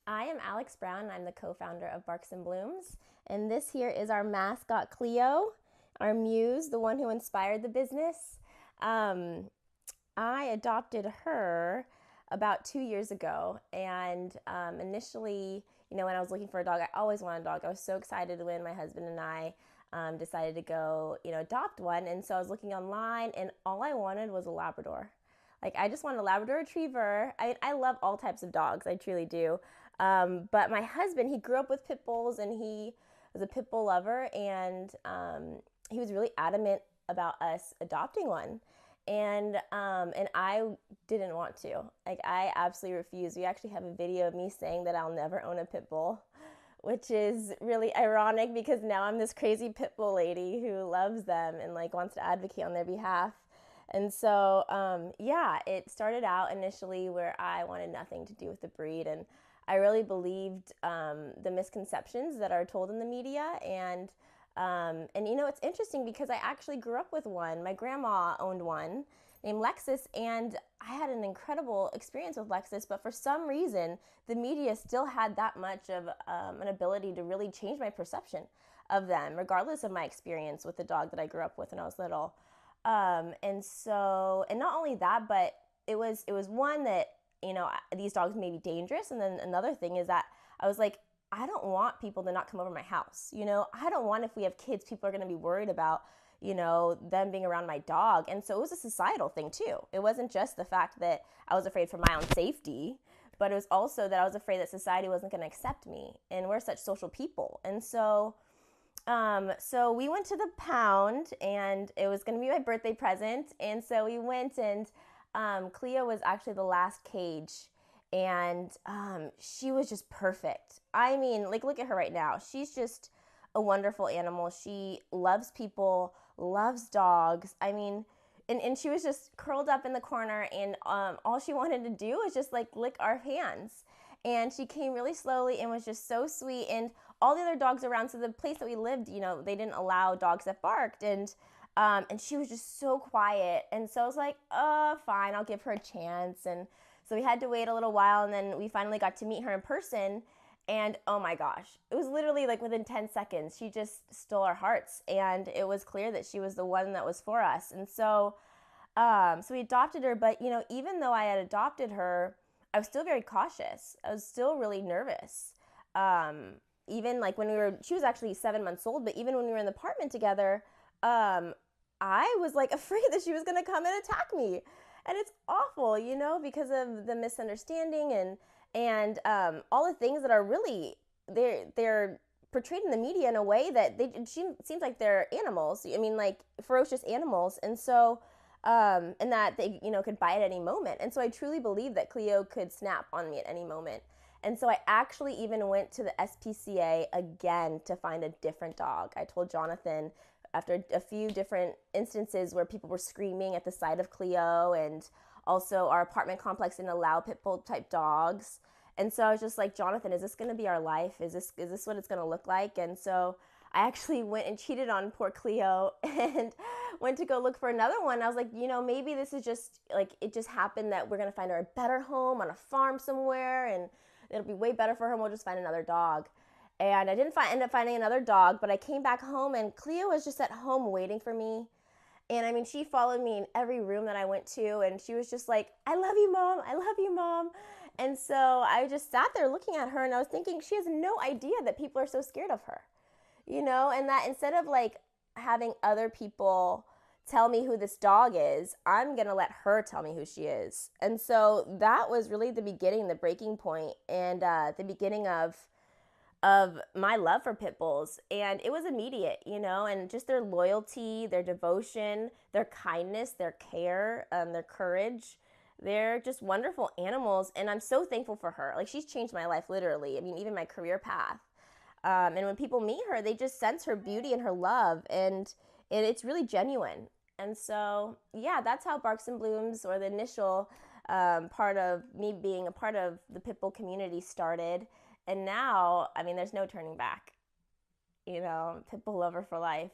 I am Alex Brown. I'm the co-founder of Barks and Blooms, and this here is our mascot Cleo, our muse, the one who inspired the business. Um, I adopted her about 2 years ago, and initially, when I was looking for a dog, I always wanted a dog. I was so excited when my husband and I decided to go, adopt one, and so I was looking online, and all I wanted was a Labrador. Like, I just wanted a Labrador Retriever. I love all types of dogs. I truly do. But my husband, he grew up with pit bulls, and he was a pit bull lover, and he was really adamant about us adopting one. And I didn't want to. Like, I absolutely refused. We actually have a video of me saying that I'll never own a pit bull, which is really ironic because now I'm this crazy pit bull lady who loves them and like wants to advocate on their behalf. And so, yeah, it started out initially where I wanted nothing to do with the breed, and I really believed the misconceptions that are told in the media. And it's interesting because I actually grew up with one. My grandma owned one named Lexus, and I had an incredible experience with Lexus. But for some reason, the media still had that much of an ability to really change my perception of them, regardless of my experience with the dog that I grew up with when I was little. And not only that, but it was one that these dogs may be dangerous, and then another thing is that I was like, I don't want people to not come over my house. I don't want, if we have kids, people are going to be worried about them being around my dog. And so it was a societal thing too. It wasn't just the fact that I was afraid for my own safety, but it was also that I was afraid that society wasn't going to accept me, and we're such social people. And so we went to the pound, and it was going to be my birthday present. And so we went, and Cleo was actually the last cage, and she was just perfect. I mean, like, look at her right now. She's just a wonderful animal. She loves people, loves dogs. I mean, and she was just curled up in the corner, and all she wanted to do was just like lick our hands. And she came really slowly and was just so sweet. And all the other dogs around, so the place that we lived, they didn't allow dogs that barked. And she was just so quiet. And so I was like, oh, fine, I'll give her a chance. And so we had to wait a little while, and then we finally got to meet her in person. And oh my gosh, it was literally like within 10 seconds, she just stole our hearts. And it was clear that she was the one that was for us. And so we adopted her. But, even though I had adopted her, I was still very cautious. I was still really nervous. Even like she was actually 7 months old, but even when we were in the apartment together, I was like afraid that she was going to come and attack me. And it's awful, because of the misunderstanding and all the things that are really, they're portrayed in the media in a way that she seems like they're animals. I mean, like ferocious animals. And so, and that they, could bite at any moment. And so I truly believe that Cleo could snap on me at any moment. And so I actually even went to the SPCA again to find a different dog. I told Jonathan, after a few different instances where people were screaming at the sight of Cleo, and also our apartment complex didn't allow pit bull type dogs. And so I was just like, Jonathan, is this going to be our life? Is this what it's going to look like? And so I actually went and cheated on poor Cleo and went to go look for another one. I was like, maybe this is just like, it just happened that we're going to find her a better home on a farm somewhere, and it'll be way better for her, and we'll just find another dog. And I didn't end up finding another dog, but I came back home, and Cleo was just at home waiting for me. And I mean, she followed me in every room that I went to, and she was just like, I love you, Mom. I love you, Mom. And so I just sat there looking at her, and I was thinking, she has no idea that people are so scared of her, and that instead of like having other people tell me who this dog is, I'm going to let her tell me who she is. And so that was really the beginning, the breaking point, and the beginning of my love for pit bulls. And it was immediate, and just their loyalty, their devotion, their kindness, their care, their courage. They're just wonderful animals, and I'm so thankful for her. Like, she's changed my life, literally. I mean, even my career path. And when people meet her, they just sense her beauty and her love, and it's really genuine. And so, yeah, that's how Barks and Blooms, or the initial part of me being a part of the Pitbull community, started. And now, I mean, there's no turning back. Pitbull lover for life.